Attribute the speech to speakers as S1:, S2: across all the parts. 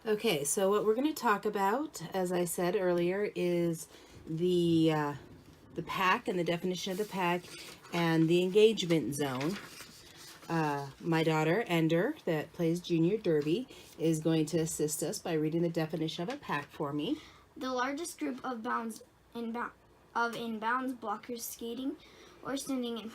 S1: Okay, so what we're going to talk about, as I said earlier, is the pack and the definition of the pack and the engagement zone. My daughter, Ender, that plays Junior Derby, is going to assist us by reading the definition of a pack for me.
S2: The largest group of inbounds blockers skating or standing in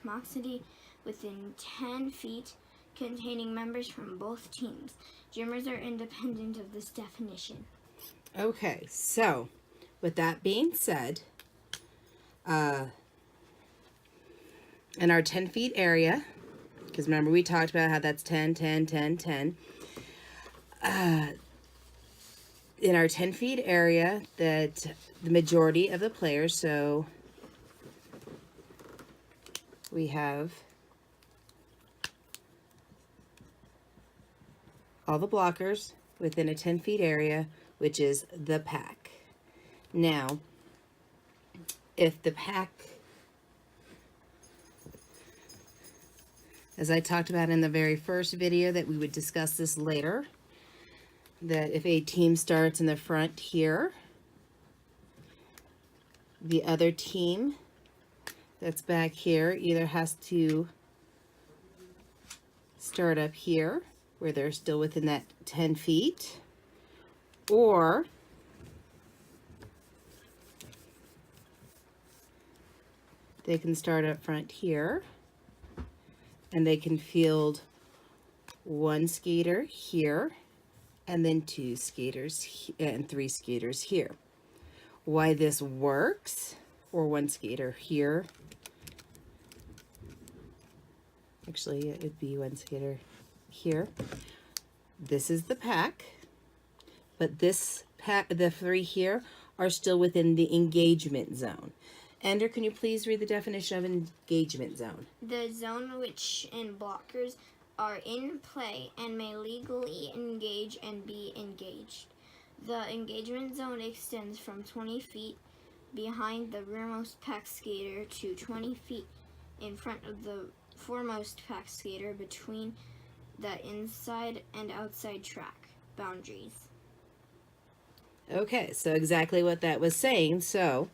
S2: proximity within 10 feet, containing members from both teams. Jammers are independent of this definition.
S1: Okay, so with that being said, in our 10 feet area, because remember we talked about how that's 10, 10, 10, 10. In our 10 feet area, that the majority of the players, so we have all the blockers within a 10 feet area, which is the pack. Now, if the pack, as I talked about in the very first video, that we would discuss this later, that if a team starts in the front here, the other team that's back here either has to start up here where they're still within that 10 feet, or they can start up front here and they can field one skater here and then two skaters and three skaters here. Why this works, or one skater here. Actually, it'd be one skater here. This is the pack, but this pack, the three here, are still within the engagement zone. Ender, can you please read the definition of engagement zone?
S2: The zone which in blockers are in play and may legally engage and be engaged. The engagement zone extends from 20 feet behind the rearmost pack skater to 20 feet in front of the foremost pack skater between the inside and outside track boundaries.
S1: Okay, so exactly what that was saying. So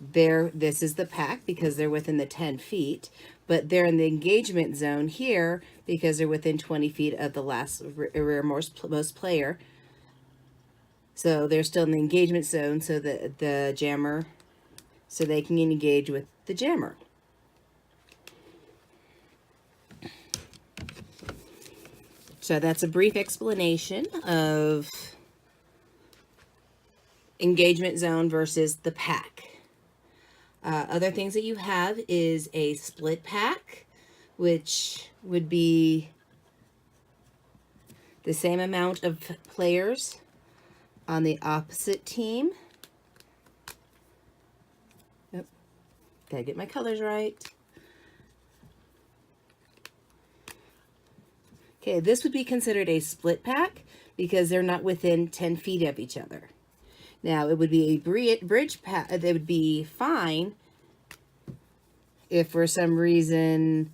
S1: this is the pack because they're within the 10 feet, but they're in the engagement zone here because they're within 20 feet of the last rearmost player. So they're still in the engagement zone, so the jammer, so they can engage with the jammer. So that's a brief explanation of engagement zone versus the pack. Other things that you have is a split pack, which would be the same amount of players on the opposite team. Yep. Gotta get my colors right. Okay, this would be considered a split pack because they're not within 10 feet of each other. Now, it would be a bridge pack. They would be fine if for some reason,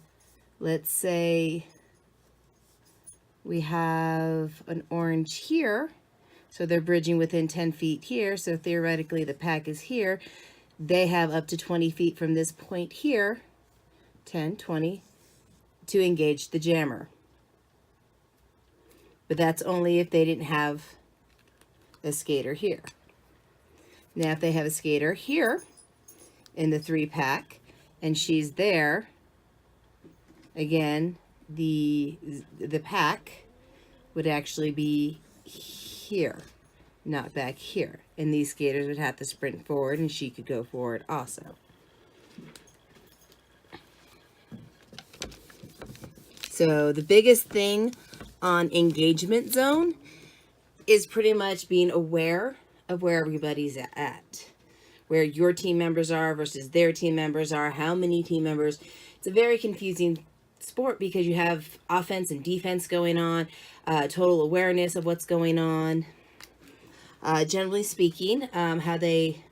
S1: let's say we have an orange here, so they're bridging within 10 feet here, so theoretically the pack is here. They have up to 20 feet from this point here, 10, 20, to engage the jammer. But that's only if they didn't have a skater here. Now, if they have a skater here in the 3-pack and she's there, again, the pack would actually be here, not back here. And these skaters would have to sprint forward and she could go forward also. So the biggest thing on engagement zone is pretty much being aware of where everybody's at, where your team members are versus their team members are, how many team members. It's a very confusing sport because you have offense and defense going on, total awareness of what's going on. Generally speaking, how they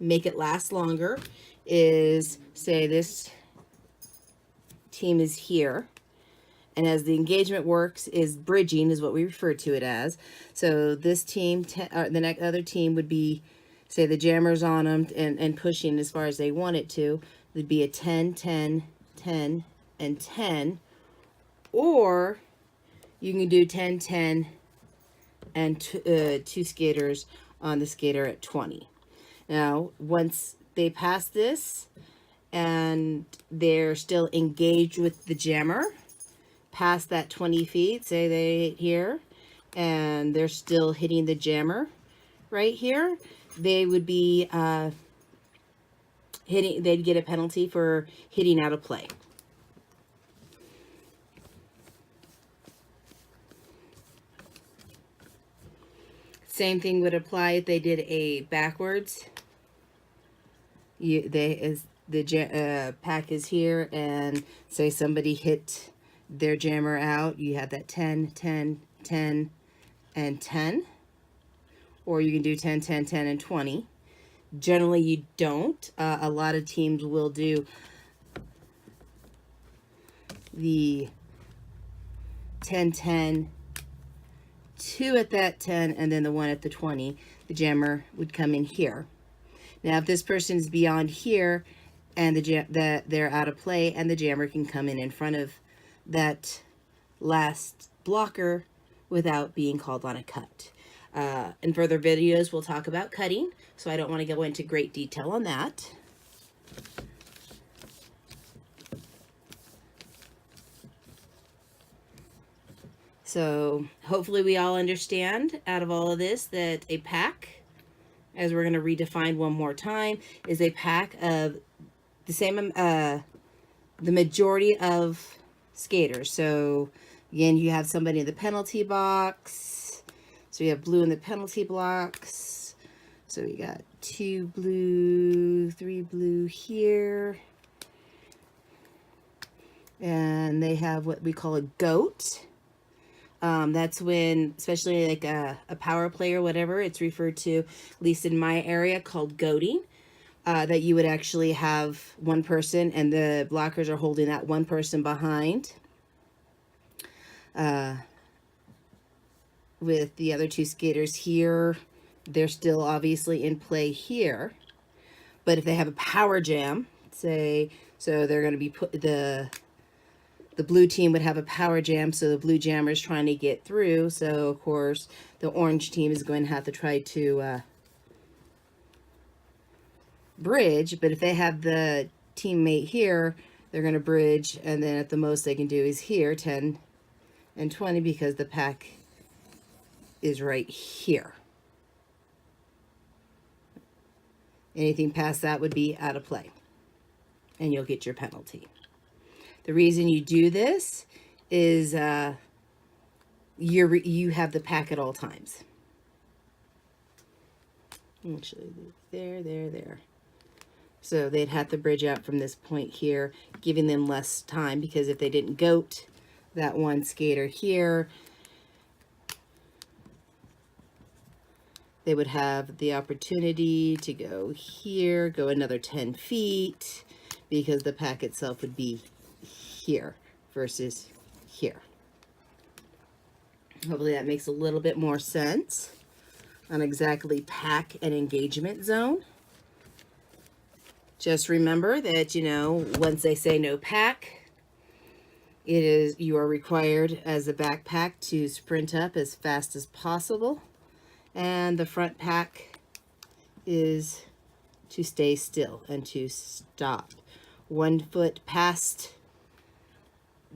S1: make it last longer is, say this team is here And as the engagement works is bridging is what we refer to it as. So this team, the next other team would be, say the jammer's on them and pushing as far as they want it to. There'd be a 10, 10, 10, and 10. Or you can do 10, 10, and two skaters on the skater at 20. Now, once they pass this and they're still engaged with the jammer, past that 20 feet, say they hit here, and they're still hitting the jammer right here, they would be they'd get a penalty for hitting out of play. Same thing would apply if they did a backwards. The pack is here, and say somebody hit their jammer out, you have that 10, 10, 10, and 10. Or you can do 10, 10, 10, and 20. Generally, you don't. A lot of teams will do the 10, 10, 2 at that 10, and then the 1 at the 20. The jammer would come in here. Now, if this person's beyond here and they're out of play, and the jammer can come in front of that last blocker without being called on a cut. In further videos, we'll talk about cutting, so I don't want to go into great detail on that. So hopefully we all understand out of all of this that a pack, as we're going to redefine one more time, is a pack of the same, the majority of skaters. So again, you have somebody in the penalty box. So we have blue in the penalty box. So we got 2 blue, 3 blue here. And they have what we call a goat. That's when, especially like a power play or whatever, it's referred to, at least in my area, called goating. That you would actually have one person and the blockers are holding that one person behind. With the other 2 skaters here, they're still obviously in play here. But if they have a power jam, say, so they're going to be put, the blue team would have a power jam, so the blue jammer is trying to get through. So, of course, the orange team is going to have to try to bridge. But if they have the teammate here, they're going to bridge, and then at the most they can do is here, 10 and 20, because the pack is right here. Anything past that would be out of play, and you'll get your penalty. The reason you do this is you have the pack at all times. Actually, there. So they'd have to bridge out from this point here, giving them less time, because if they didn't goat that one skater here, they would have the opportunity to go here, go another 10 feet, because the pack itself would be here versus here. Hopefully that makes a little bit more sense on exactly pack and engagement zone. Just remember that, you know, once they say no pack, you are required as a backpack to sprint up as fast as possible, and the front pack is to stay still and to stop. 1 foot past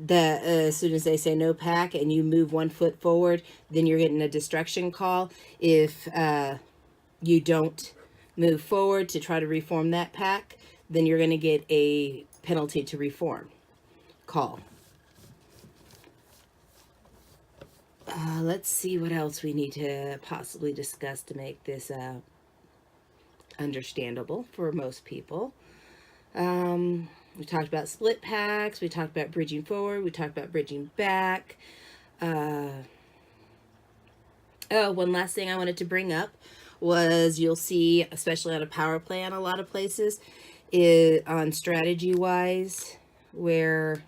S1: as soon as they say no pack and you move 1 foot forward, then you're getting a destruction call. If you don't move forward to try to reform that pack, then you're going to get a penalty to reform call. Let's see what else we need to possibly discuss to make this understandable for most people. We talked about split packs. We talked about bridging forward. We talked about bridging back. Oh, one last thing I wanted to bring up was you'll see, especially on a power play on a lot of places, is on strategy-wise, where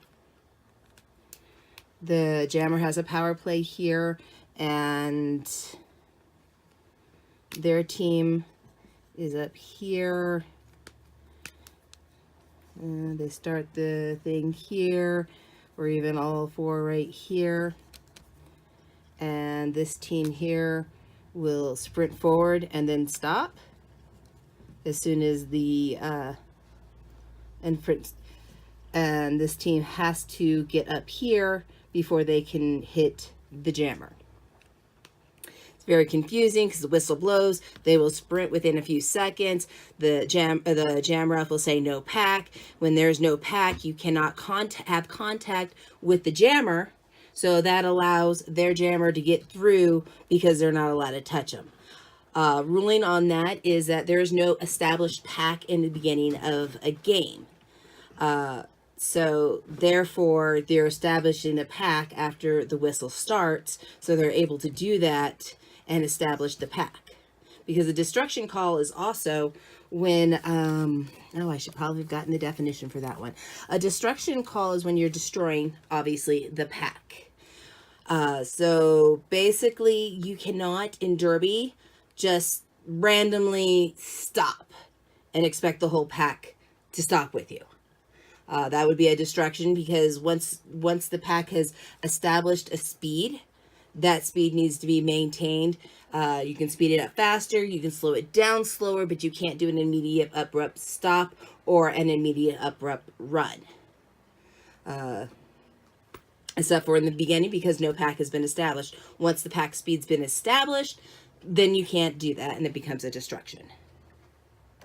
S1: The jammer has a power play here, and their team is up here. They start the thing here, or even all four right here. And this team here will sprint forward and then stop as soon as the and this team has to get up here before they can hit the jammer. It's very confusing because the whistle blows. They will sprint within a few seconds. The jam ref will say no pack. When there's no pack, you cannot have contact with the jammer, so that allows their jammer to get through because they're not allowed to touch them. Ruling on that is that there is no established pack in the beginning of a game. So therefore, they're establishing the pack after the whistle starts, so they're able to do that and establish the pack. Because a destruction call is also when, oh, I should probably have gotten the definition for that one. A destruction call is when you're destroying, obviously, the pack. So basically, you cannot, in Derby, just randomly stop and expect the whole pack to stop with you. That would be a distraction, because once the pack has established a speed, that speed needs to be maintained. You can speed it up faster, you can slow it down slower, but you can't do an immediate abrupt stop or an immediate abrupt run. Except for in the beginning, because no pack has been established. Once the pack speed's been established, then you can't do that, and it becomes a destruction.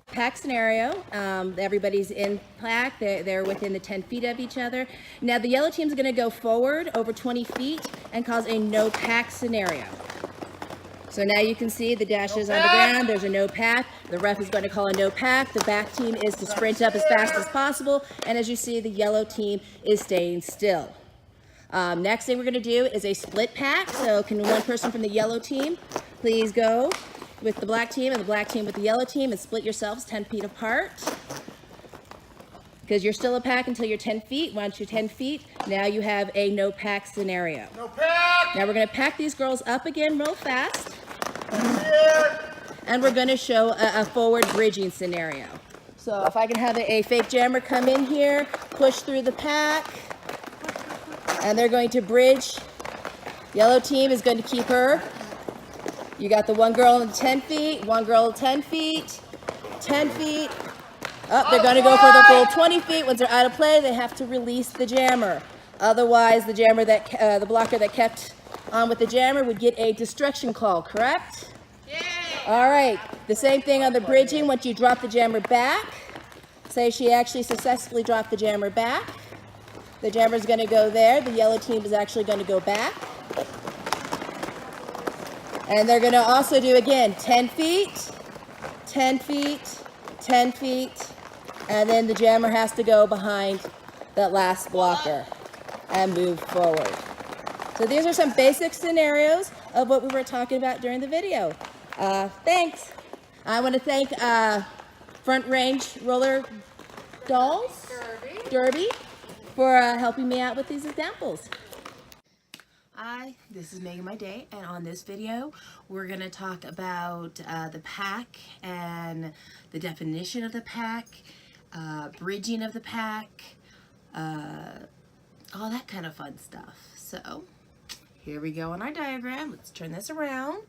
S1: Pack scenario, everybody's in pack, they're within the 10 feet of each other. Now the yellow team's going to go forward over 20 feet and cause a no pack scenario. So now you can see the dashes on the ground, there's a no pack. The ref is going to call a no pack. The back team is to sprint up as fast as possible, and as you see, the yellow team is staying still. Next thing we're going to do is a split pack. So can one person from the yellow team please go with the black team and the black team with the yellow team and split yourselves 10 feet apart, because you're still a pack until you're 10 feet. Once you're 10 feet, now you have a no pack scenario.
S3: No pack!
S1: Now we're going to pack these girls up again real fast, and we're going to show a forward bridging scenario. So if I can have a fake jammer come in here, push through the pack, and they're going to bridge. Yellow team is going to keep her. You got the one girl in 10 feet, one girl 10 feet, 10 feet. Oh, they're going to go for the full 20 feet. Once they're out of play, they have to release the jammer. Otherwise, the jammer the blocker that kept on with the jammer would get a destruction call, correct? Yeah. All right. The same thing on the bridging. Once you drop the jammer back, say she actually successfully dropped the jammer back. The jammer is going to go there. The yellow team is actually going to go back. And they're going to also do, again, 10 feet, 10 feet, 10 feet, and then the jammer has to go behind that last blocker and move forward. So these are some basic scenarios of what we were talking about during the video. Thanks. I want to thank Front Range Roller Dolls, Derby, for helping me out with these examples. Hi, this is Megan My Day, and on this video we're going to talk about the pack and the definition of the pack, bridging of the pack, all that kind of fun stuff. So here we go on our diagram. Let's turn this around.